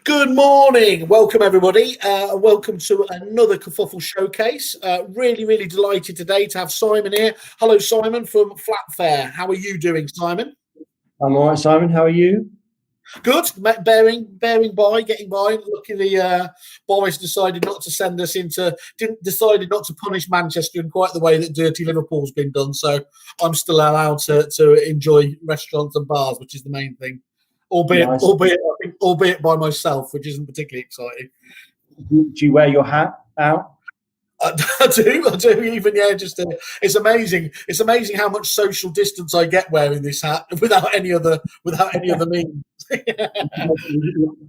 Good morning. Welcome, everybody. Welcome to another Kerfuffle showcase. Really delighted today to have Simon here. Hello, Simon from Flatfair. How are you doing, Simon? I'm all right, Simon. How are you? Good. Bearing by, getting by. Luckily, Boris decided not to send us decided not to punish Manchester in quite the way that dirty Liverpool's been done. So I'm still allowed to enjoy restaurants and bars, which is the main thing. Nice. Albeit by myself, which isn't particularly exciting. Do you wear your hat out? I do. Even it's amazing. It's amazing how much social distance I get wearing this hat without any other means.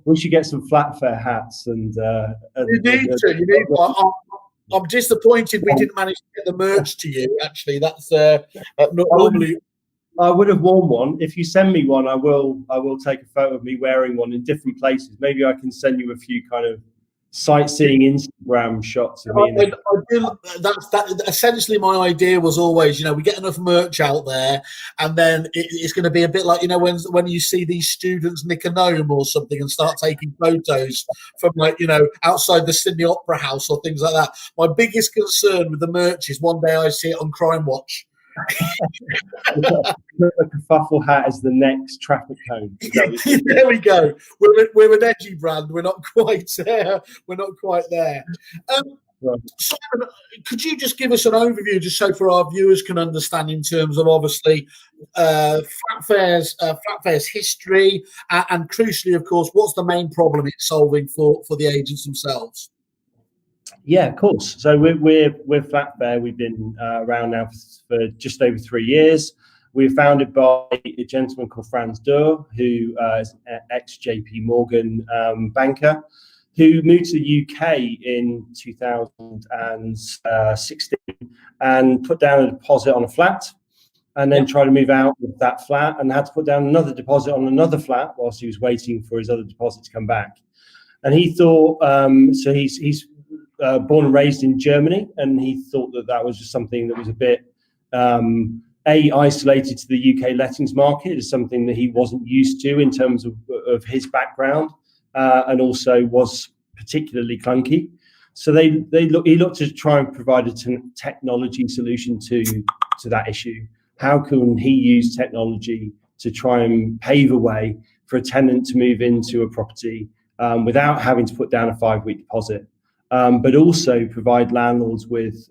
We should get some Flatfair hats and. You need to. I'm disappointed we didn't manage to get the merch to you. Actually, that's normally. I would have worn one. If you send me one, I will take a photo of me wearing one in different places. Maybe I can send you a few kind of sightseeing Instagram shots of me. Essentially, my idea was always, we get enough merch out there, and then it's going to be a bit like, when you see these students nick a gnome or something and start taking photos from outside the Sydney Opera House or things like that. My biggest concern with the merch is one day I see it on Crime Watch. A kerfuffle hat is the next traffic cone. There we go. We're an edgy brand. We're not quite there. Right. Simon, could you just give us an overview, just so for our viewers can understand, in terms of obviously Flatfair's history, and crucially, of course, what's the main problem it's solving for the agents themselves? Yeah, of course. So we're Flatfair. We've been around now for just over 3 years. We were founded by a gentleman called Franz Durr, who is an ex-JP Morgan banker, who moved to the UK in 2016 and put down a deposit on a flat, and then tried to move out with that flat and had to put down another deposit on another flat whilst he was waiting for his other deposit to come back. And he thought, so he's born and raised in Germany, and he thought that was just something that was a bit isolated to the UK lettings market, is something that he wasn't used to in terms of his background, and also was particularly clunky. So he looked to try and provide a technology solution to that issue. How can he use technology to try and pave a way for a tenant to move into a property without having to put down a 5-week deposit? But also provide landlords with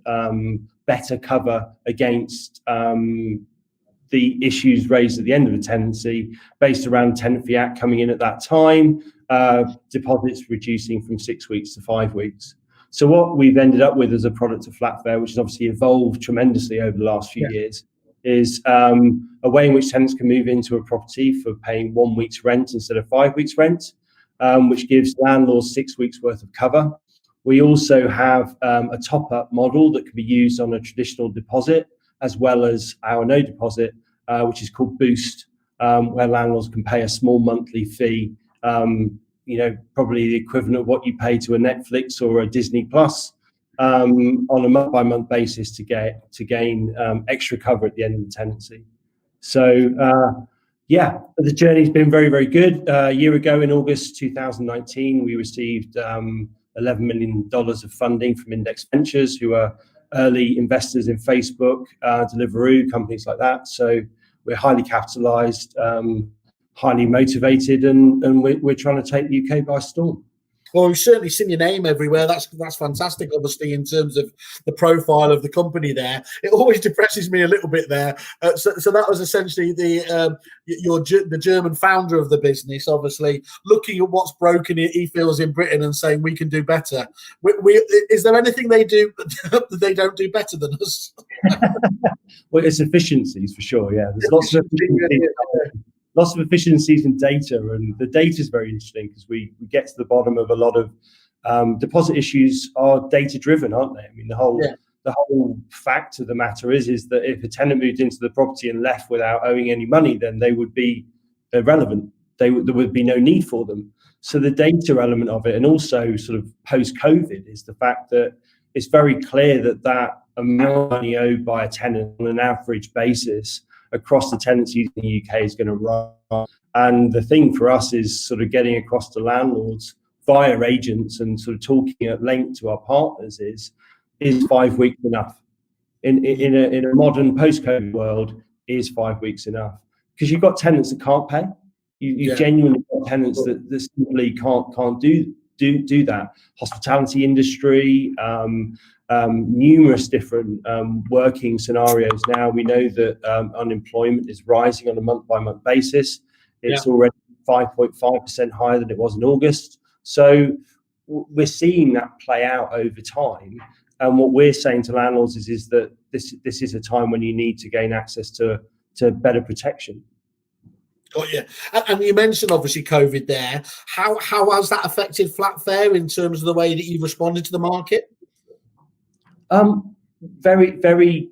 better cover against the issues raised at the end of a tenancy, based around Tenant Fee Act coming in at that time, deposits reducing from 6 weeks to 5 weeks. So what we've ended up with as a product of Flatfair, which has obviously evolved tremendously over the last few years, is a way in which tenants can move into a property for paying 1 week's rent instead of 5 weeks' rent, which gives landlords 6 weeks worth of cover. We also have a top-up model that can be used on a traditional deposit, as well as our no deposit, which is called Boost, where landlords can pay a small monthly fee, probably the equivalent of what you pay to a Netflix or a Disney Plus, on a month-by-month basis to gain extra cover at the end of the tenancy. So, the journey's been very good. A year ago, in August 2019, we received $11 million of funding from Index Ventures, who are early investors in Facebook, Deliveroo, companies like that. So we're highly capitalized, highly motivated, and we're trying to take the UK by storm. Well, we've certainly seen your name everywhere. That's fantastic, obviously, in terms of the profile of the company there. It always depresses me a little bit there. So that was essentially the German founder of the business, obviously, looking at what's broken, he feels, in Britain and saying we can do better. Is there anything they do that they don't do better than us? Well, it's efficiencies for sure, yeah. There's lots of efficiencies in data, and the data is very interesting because we get to the bottom of a lot of deposit issues are data driven, aren't they? I mean, the whole fact of the matter is that if a tenant moved into the property and left without owing any money, then they would be irrelevant. There would be no need for them. So the data element of it, and also sort of post-COVID, is the fact that it's very clear that amount of money owed by a tenant on an average basis across the tenancies in the UK is going to run. And the thing for us is sort of getting across to landlords via agents and sort of talking at length to our partners is 5 weeks enough? In a modern post-COVID world, is 5 weeks enough? Because you've got tenants that can't pay. You've genuinely got tenants that simply can't do that. Hospitality industry, numerous different working scenarios now. We know that unemployment is rising on a month-by-month basis. It's already 5.5% higher than it was in August. So we're seeing that play out over time. And what we're saying to landlords is that this is a time when you need to gain access to better protection. Got you. And you mentioned obviously COVID there. How has that affected Flatfair in terms of the way that you've responded to the market? Very, very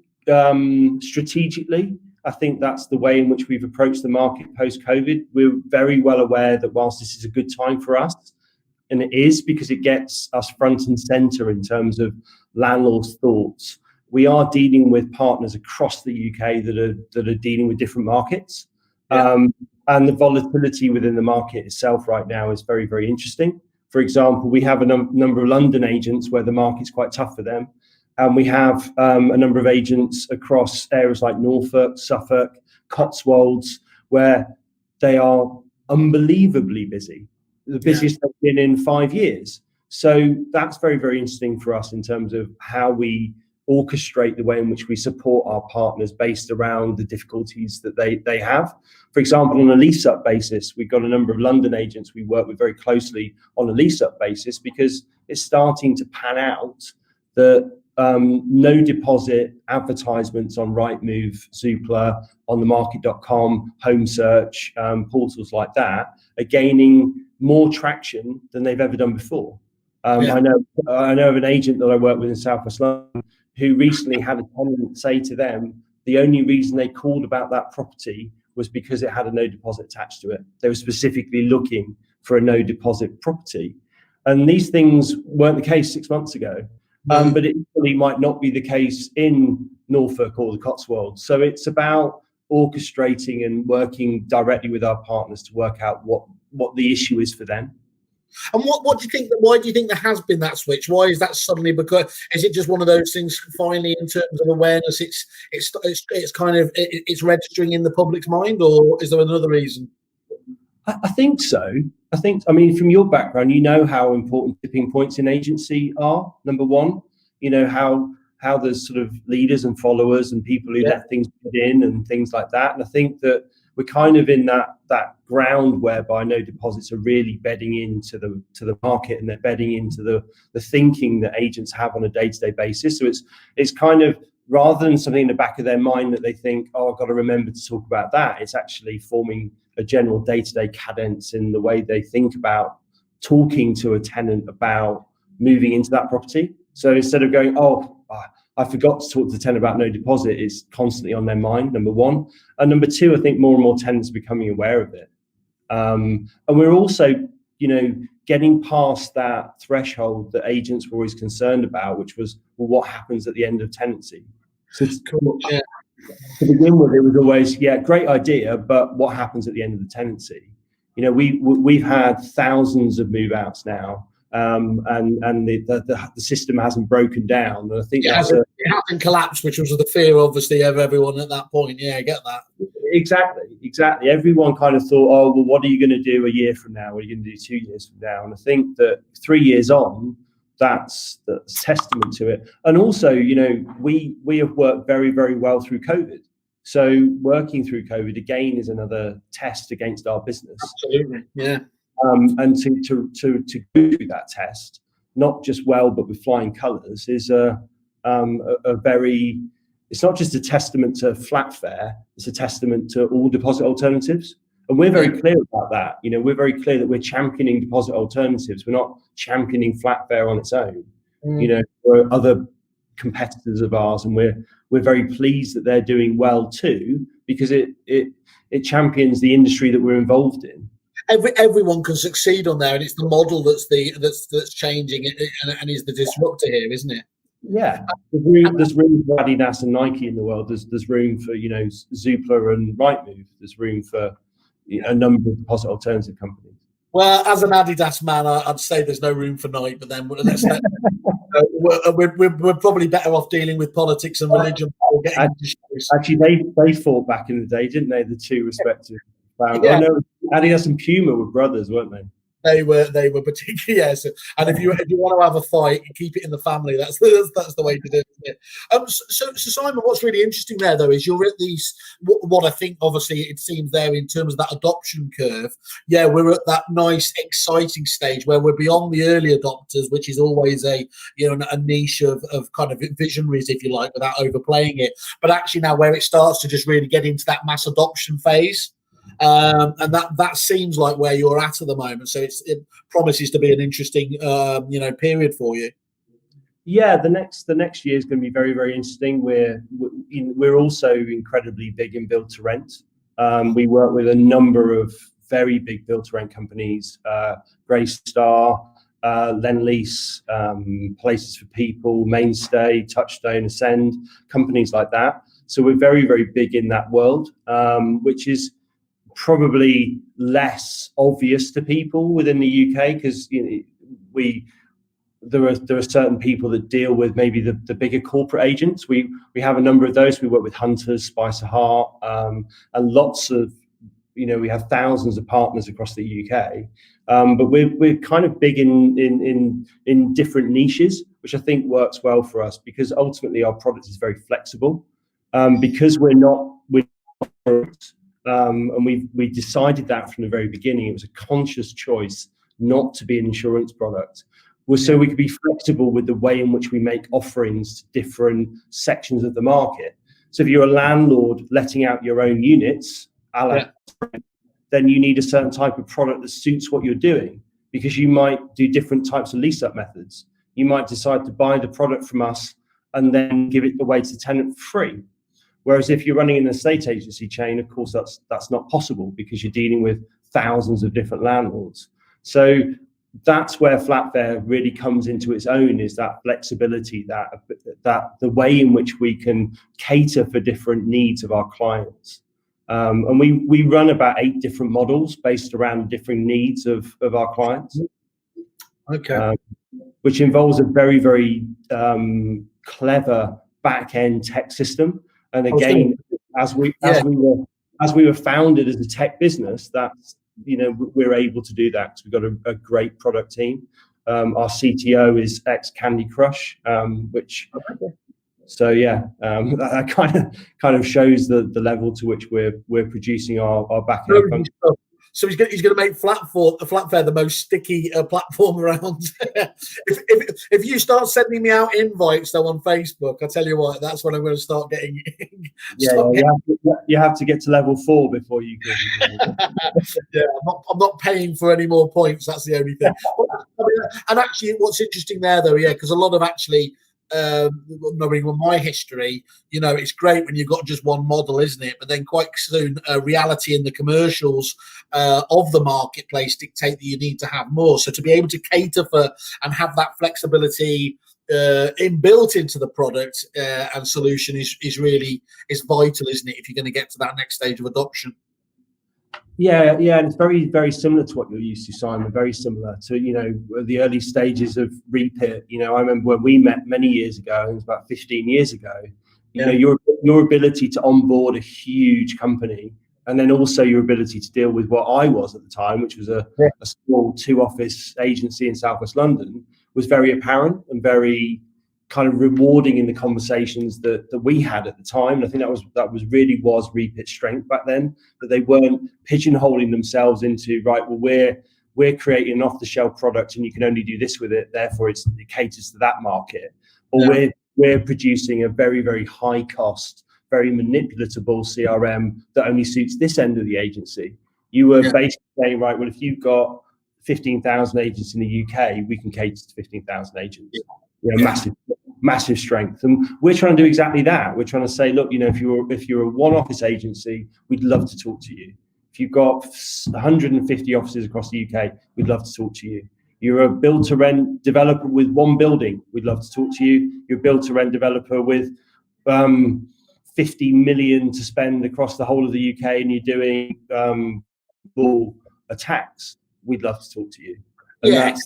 strategically. I think that's the way in which we've approached the market post-COVID. We're very well aware that whilst this is a good time for us, and it is because it gets us front and centre in terms of landlords' thoughts, we are dealing with partners across the UK that are dealing with different markets. And the volatility within the market itself right now is very, very interesting. For example, we have a number of London agents where the market's quite tough for them. And we have a number of agents across areas like Norfolk, Suffolk, Cotswolds, where they are unbelievably busy, the busiest they've been in 5 years. So that's very, very interesting for us in terms of how we orchestrate the way in which we support our partners based around the difficulties that they have. For example, on a lease-up basis, we've got a number of London agents we work with very closely on a lease-up basis because it's starting to pan out that no deposit advertisements on Rightmove, Zoopla, on the market.com, home search, portals like that are gaining more traction than they've ever done before. I know of an agent that I work with in South West London who recently had a tenant say to them the only reason they called about that property was because it had a no deposit attached to it. They were specifically looking for a no deposit property. And these things weren't the case 6 months ago. But it equally might not be the case in Norfolk or the Cotswolds. So it's about orchestrating and working directly with our partners to work out what the issue is for them. And what do you think? Why do you think there has been that switch? Why is that suddenly? Because is it just one of those things? Finally, in terms of awareness, it's kind of it's registering in the public's mind, or is there another reason? I think so. I mean, from your background, you know how important tipping points in agency are. Number one, you know how there's sort of leaders and followers and people who let things get in and things like that. And I think that we're kind of in that ground whereby no deposits are really bedding into the market, and they're bedding into the thinking that agents have on a day-to-day basis. So it's kind of, rather than something in the back of their mind that they think, oh, I've got to remember to talk about that, it's actually forming a general day-to-day cadence in the way they think about talking to a tenant about moving into that property. So instead of going, I forgot to talk to the tenant about no deposit, it's constantly on their mind, number one. And number two, I think more and more tenants are becoming aware of it. And we're also, getting past that threshold that agents were always concerned about, which was, well, what happens at the end of tenancy? So to begin with, it was always, great idea, but what happens at the end of the tenancy? We've had thousands of move outs now, and the system hasn't broken down. And I think it hasn't collapsed, which was the fear, obviously, of everyone at that point. Yeah, I get that. Exactly. Everyone kind of thought, oh, well, what are you going to do a year from now? What are you going to do 2 years from now? And I think that 3 years on, that's testament to it. And also, we have worked very, very well through COVID. So working through COVID again is another test against our business. Absolutely, yeah. And to go through that test, not just well, but with flying colours, is a very. It's not just a testament to Flatfair; it's a testament to all deposit alternatives. And we're very clear about that. We're very clear that we're championing deposit alternatives. We're not championing Flatfair on its own. For other competitors of ours, and we're very pleased that they're doing well too, because it champions the industry that we're involved in. Everyone can succeed on there, and it's the model that's changing and is the disruptor here, isn't it? Yeah, there's room for Adidas and Nike in the world. There's room for Zoopla and Rightmove. There's room for a number of deposit alternative companies. Well, as an Adidas man, I'd say there's no room for Nike, but then we're probably better off dealing with politics and religion. Actually, they fought back in the day, didn't they? The two respective founders. Yeah. Oh no, Adidas and Puma were brothers, weren't they? They were particularly, yes. And if you want to have a fight, keep it in the family. That's the way to do it. So Simon, what's really interesting there though is you're at these what I think obviously it seems there in terms of that adoption curve. Yeah, we're at that nice, exciting stage where we're beyond the early adopters, which is always a niche of kind of visionaries, if you like, without overplaying it. But actually now where it starts to just really get into that mass adoption phase. And that seems like where you're at the moment. So it promises to be an interesting, period for you. Yeah, the next year is going to be very, very interesting. We're also incredibly big in build to rent. We work with a number of very big build to rent companies, Greystar, Lendlease, Places for People, Mainstay, Touchstone, Ascend, companies like that. So we're very, very big in that world, which is probably less obvious to people within the UK because there are certain people that deal with maybe the bigger corporate agents. We have a number of those. We work with Hunters, Spicer Hart, and lots of we have thousands of partners across the UK. But we're kind of big in different niches, which I think works well for us because ultimately our product is very flexible. Because we're not and we decided that from the very beginning. It was a conscious choice not to be an insurance product. So we could be flexible with the way in which we make offerings to different sections of the market. So if you're a landlord letting out your own units, then you need a certain type of product that suits what you're doing because you might do different types of lease-up methods. You might decide to buy the product from us and then give it away to the tenant for free. Whereas if you're running an estate agency chain, of course, that's not possible because you're dealing with thousands of different landlords. So that's where Flatfair really comes into its own, is that flexibility, that the way in which we can cater for different needs of our clients. And we run about 8 different models based around different needs of our clients. Okay. Which involves a very, very clever back-end tech system. And again, as we were founded as a tech business, that's we're able to do that because we've got a great product team. Our CTO is ex Candy Crush, so yeah, that kind of shows the level to which we're producing our back end function. So he's going to make Flatfair the most sticky platform around. if you start sending me out invites though on Facebook, I tell you what, that's when I'm going to start getting. You have to get to level 4 before you can. Yeah, I'm not paying for any more points. That's the only thing. And actually, what's interesting there though, because a lot of actually. Knowing my history, it's great when you've got just one model, isn't it? But then quite soon, reality and the commercials of the marketplace dictate that you need to have more. So to be able to cater for and have that flexibility inbuilt into the product and solution is vital, isn't it? If you're going to get to that next stage of adoption. Yeah, and it's very, very similar to what you're used to, Simon. Very similar to the early stages of Repit. I remember when we met many years ago. It was about 15 years ago. Your ability to onboard a huge company, and then also your ability to deal with what I was at the time, which was a small 2-office agency in Southwest London, was very apparent and very kind of rewarding in the conversations that we had at the time. And I think that was Repit's strength back then, that they weren't pigeonholing themselves into, right, well, we're creating an off-the-shelf product and you can only do this with it, therefore it caters to that market. Or we're producing a very, very high cost, very manipulatable CRM that only suits this end of the agency. You were basically saying, right, well, if you've got 15,000 agents in the UK, we can cater to 15,000 agents. Massive strength, and we're trying to do exactly that. We're trying to say, look, if you're a one-office agency, we'd love to talk to you. If you've got 150 offices across the UK, we'd love to talk to you. You're a build-to-rent developer with one building. We'd love to talk to you. You're a build-to-rent developer with 50 million to spend across the whole of the UK, and you're doing full attacks. We'd love to talk to you. And yeah,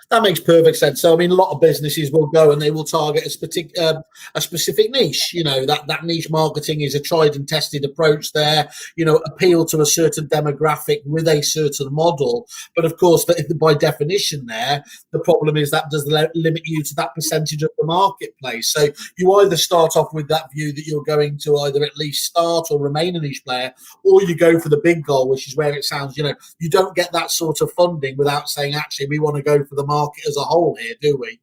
that makes perfect sense. So, I mean, a lot of businesses will go and they will target a specific niche. You know, that niche marketing is a tried and tested approach there, you know, appeal to a certain demographic with a certain model. But of course, by definition there, the problem is that does limit you to that percentage of the marketplace. So you either start off with that view that you're going to either at least start or remain a niche player, or you go for the big goal, which is where it sounds, you know, you don't get that sort of funding without saying, actually, we want to go for the market as a whole here, do we?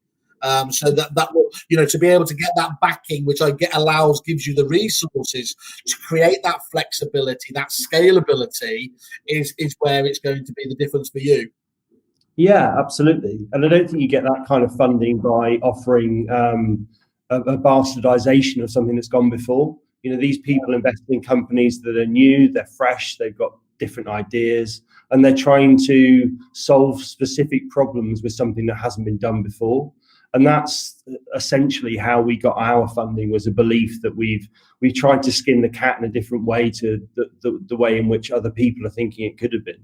So that will, you know, to be able to get that backing, which gives you the resources to create that flexibility, that scalability, is where it's going to be the difference for you. Yeah, absolutely. And I don't think you get that kind of funding by offering a bastardization of something that's gone before. You know, these people invest in companies that are new, they're fresh, they've got different ideas, and they're trying to solve specific problems with something that hasn't been done before. And that's essentially how we got our funding, was a belief that we've tried to skin the cat in a different way to the way in which other people are thinking it could have been.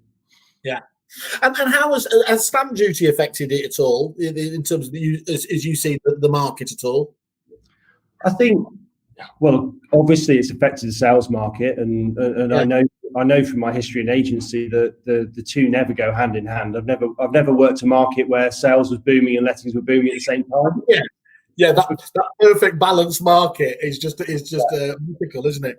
Yeah. And how has stamp duty affected it at all in terms of as you see the market at all? I think, well, obviously it's affected the sales market, and yeah. I know from my history in agency that the two never go hand in hand. I've never worked a market where sales was booming and lettings were booming at the same time. Yeah, yeah, that perfect balanced market is just mythical, isn't it?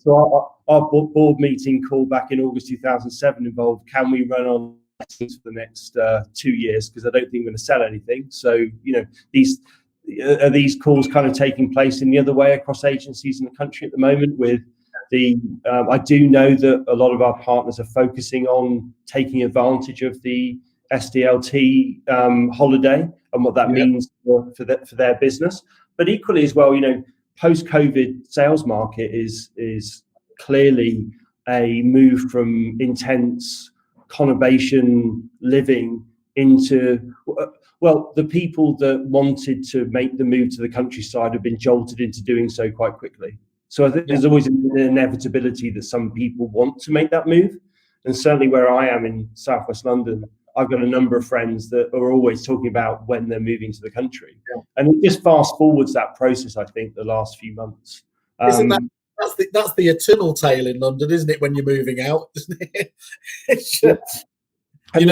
So our board meeting call back in August 2007 involved, can we run on lettings for the next 2 years, because I don't think we're going to sell anything. So, you know, are these calls kind of taking place in the other way across agencies in the country at the moment? With I do know that a lot of our partners are focusing on taking advantage of the SDLT holiday and what that means for their business. But equally as well, you know, post-COVID sales market is clearly a move from intense conurbation living into, well, the people that wanted to make the move to the countryside have been jolted into doing so quite quickly. So I think there's always an inevitability that some people want to make that move. And certainly where I am in Southwest London, I've got a number of friends that are always talking about when they're moving to the country. Yeah. And it just fast forwards that process, I think, the last few months. Isn't that's the eternal tale in London, isn't it, when you're moving out, isn't it? It's just, you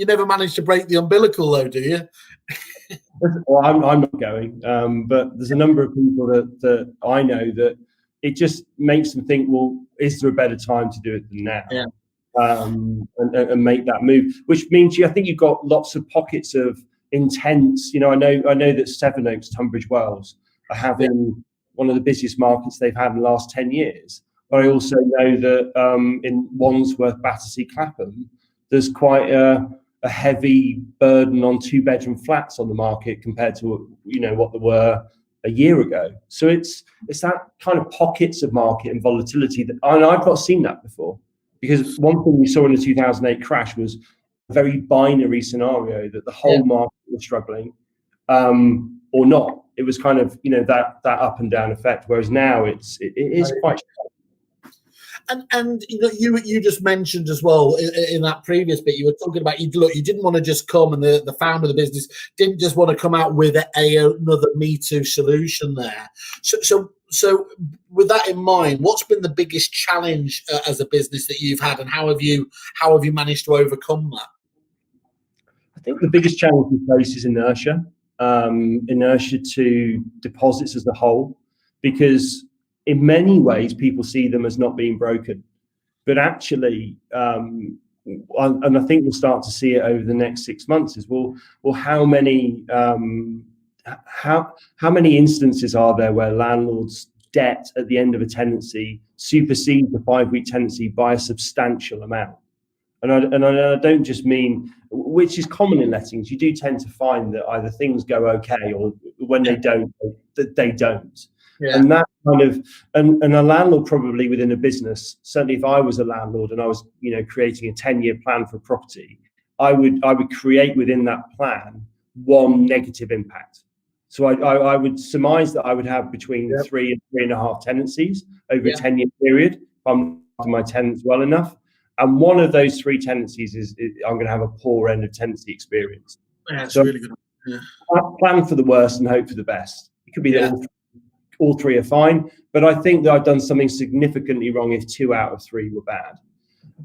never manage to break the umbilical, though, do you? Well, I'm not going, but there's a number of people that I know that it just makes them think, well, is there a better time to do it than now? Yeah. And make that move, which means I think you've got lots of pockets of intense. You know, I know that Sevenoaks, Tunbridge Wells, are having one of the busiest markets they've had in the last 10 years. But I also know that in Wandsworth, Battersea, Clapham, there's quite a heavy burden on 2-bedroom flats on the market compared to, you know, what there were a year ago. So it's that kind of pockets of market and volatility that, and I've not seen that before, because one thing we saw in the 2008 crash was a very binary scenario that the whole market was struggling or not. It was kind of, you know, that up and down effect, whereas now it is quite. And you know, you just mentioned as well in that previous bit, you were talking about you didn't want to just come, and the founder of the business didn't just want to come out with another Me Too solution there. So with that in mind, what's been the biggest challenge as a business that you've had, and how have you managed to overcome that? I think the biggest challenge we face is inertia to deposits as a whole, because in many ways, people see them as not being broken, but actually, and I think we'll start to see it over the next 6 months. Is well, how many instances are there where landlords' debt at the end of a tenancy supersedes the 5-week tenancy by a substantial amount? And I don't just mean, which is common in lettings. You do tend to find that either things go okay, or when they don't, that they don't. Yeah. And that kind of, and a landlord probably within a business, certainly if I was a landlord and I was, you know, creating a 10-year plan for property, I would create within that plan one negative impact. So I would surmise that I would have between 3 and 3.5 tenancies over a 10-year period if I'm to my tenants well enough. And one of those 3 tenancies is I'm going to have a poor end of tenancy experience. Yeah, that's so really good. Yeah. Plan for the worst and hope for the best. It could be that all 3 are fine, but I think that I've done something significantly wrong if 2 out of 3 were bad.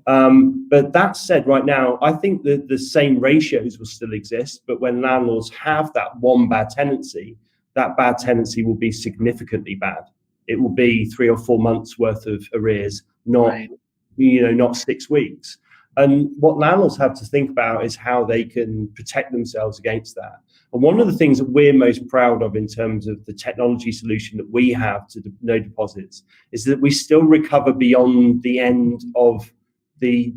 But that said, right now, I think that the same ratios will still exist, but when landlords have that one bad tenancy, that bad tenancy will be significantly bad. It will be 3 or 4 months worth of arrears, not 6 weeks. And what landlords have to think about is how they can protect themselves against that. And one of the things that we're most proud of in terms of the technology solution that we have to no deposits is that we still recover beyond the end of the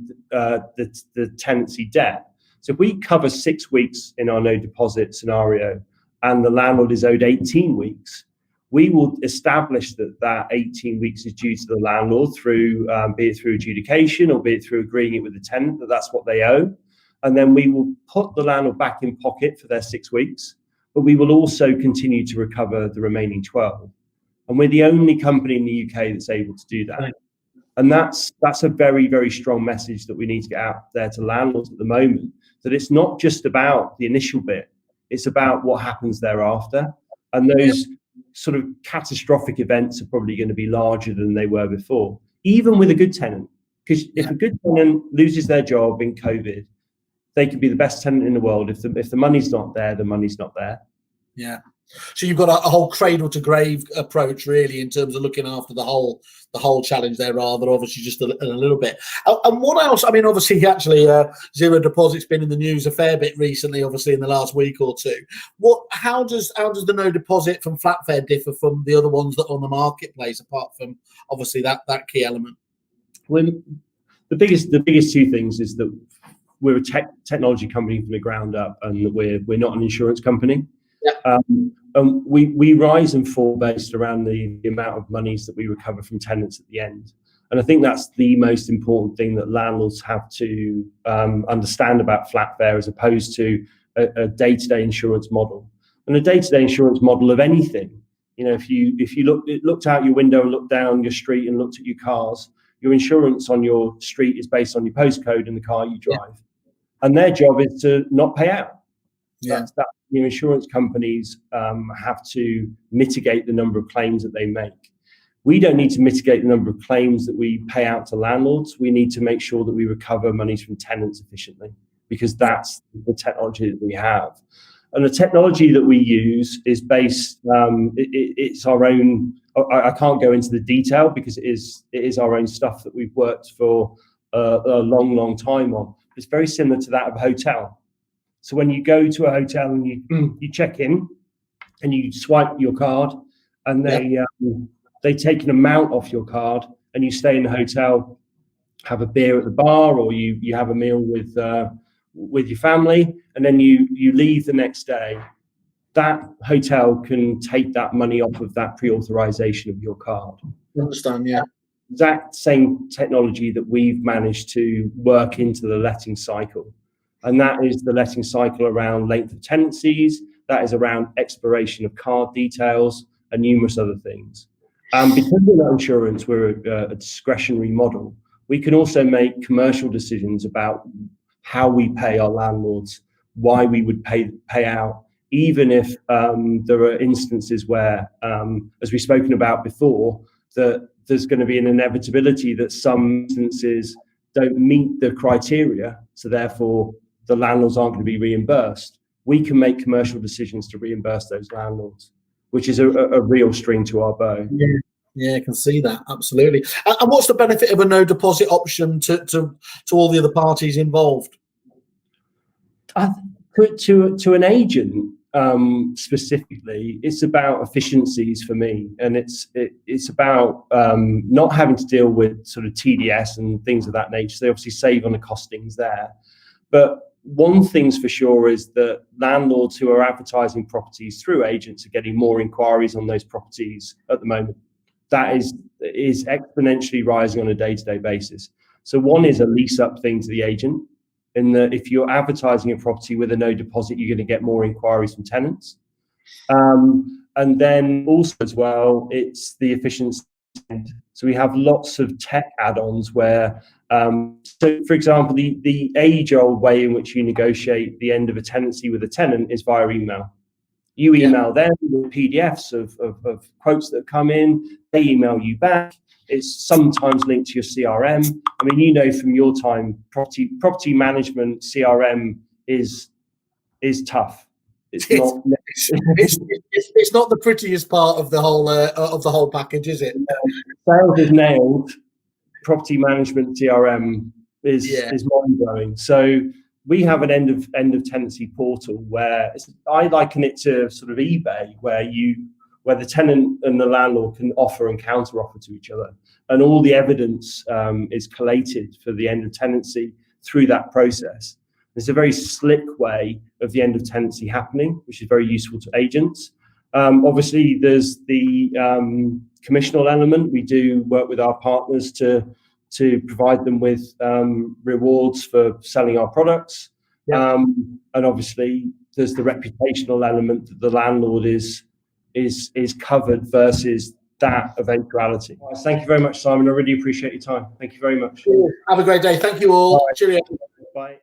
tenancy debt. So if we cover 6 weeks in our no deposit scenario and the landlord is owed 18 weeks, we will establish that 18 weeks is due to the landlord through, be it through adjudication or be it through agreeing it with the tenant that that's what they owe. And then we will put the landlord back in pocket for their 6 weeks, but we will also continue to recover the remaining 12. And we're the only company in the UK that's able to do that. Right. And that's a very, very strong message that we need to get out there to landlords at the moment, that it's not just about the initial bit, it's about what happens thereafter. And those sort of catastrophic events are probably going to be larger than they were before, even with a good tenant. Because if a good tenant loses their job in COVID, they could be the best tenant in the world. If the money's not there, the money's not there. Yeah. So you've got a whole cradle to grave approach, really, in terms of looking after the whole challenge there, rather obviously just a little bit. And what else? I mean, obviously, actually, zero deposit's been in the news a fair bit recently, obviously in the last week or two. How does the no deposit from Flatfair differ from the other ones that are on the marketplace, apart from obviously that key element? Well, the biggest 2 things is that we're a technology company from the ground up, and we're not an insurance company. Yeah. And we rise and fall based around the amount of monies that we recover from tenants at the end. And I think that's the most important thing that landlords have to understand about Flatfair, as opposed to a day-to-day insurance model. And a day-to-day insurance model of anything, if you looked out your window and looked down your street and looked at your cars, your insurance on your street is based on your postcode and the car you drive. Yeah. And their job is to not pay out. Yeah. Insurance companies have to mitigate the number of claims that they make. We don't need to mitigate the number of claims that we pay out to landlords. We need to make sure that we recover monies from tenants efficiently, because that's the technology that we have. And the technology that we use is based, it's our own. I can't go into the detail because it is our own stuff that we've worked for a long, long time on. It's very similar to that of a hotel. So when you go to a hotel and you check in and you swipe your card, and they take an amount off your card, and you stay in the hotel, have a beer at the bar, or you have a meal with your family, and then you leave the next day, that hotel can take that money off of that pre-authorization of your card. I understand, yeah. That same technology that we've managed to work into the letting cycle. And that is the letting cycle around length of tenancies, that is around expiration of card details, and numerous other things. Because we're not insurance, we're a discretionary model. We can also make commercial decisions about how we pay our landlords, why we would pay out, even if there are instances where, as we've spoken about before, that there's going to be an inevitability that some instances don't meet the criteria, so therefore the landlords aren't going to be reimbursed. We can make commercial decisions to reimburse those landlords, which is a real string to our bow. Yeah, I can see that, absolutely. And what's the benefit of a no deposit option to all the other parties involved? To an agent specifically, it's about efficiencies for me, and it's about not having to deal with sort of TDS and things of that nature. So they obviously save on the costings there. But one thing's for sure is that landlords who are advertising properties through agents are getting more inquiries on those properties at the moment. That is exponentially rising on a day-to-day basis. So one is a lease-up thing to the agent. in that if you're advertising a property with a no deposit, you're going to get more inquiries from tenants. And then also as well, it's the efficiency. So we have lots of tech add-ons where, so for example, the age-old way in which you negotiate the end of a tenancy with a tenant is via email. You email them with PDFs of quotes that come in, they email you back. It's sometimes linked to your CRM. I mean, you know from your time, property management CRM is tough. It's not the prettiest part of the whole package, is it? Sales is nailed. Property management CRM is mind blowing. So we have an end of tenancy portal where I liken it to sort of eBay, where the tenant and the landlord can offer and counter offer to each other, and all the evidence is collated for the end of tenancy through that process. It's a very slick way of the end of tenancy happening, which is very useful to agents. Obviously, there's the commissional element. We do work with our partners to provide them with rewards for selling our products. And obviously, there's the reputational element that the landlord is covered versus that eventuality. Thank you very much, Simon. I really appreciate your time. Thank you very much. Have a great day. Thank you all. Cheerio. Bye.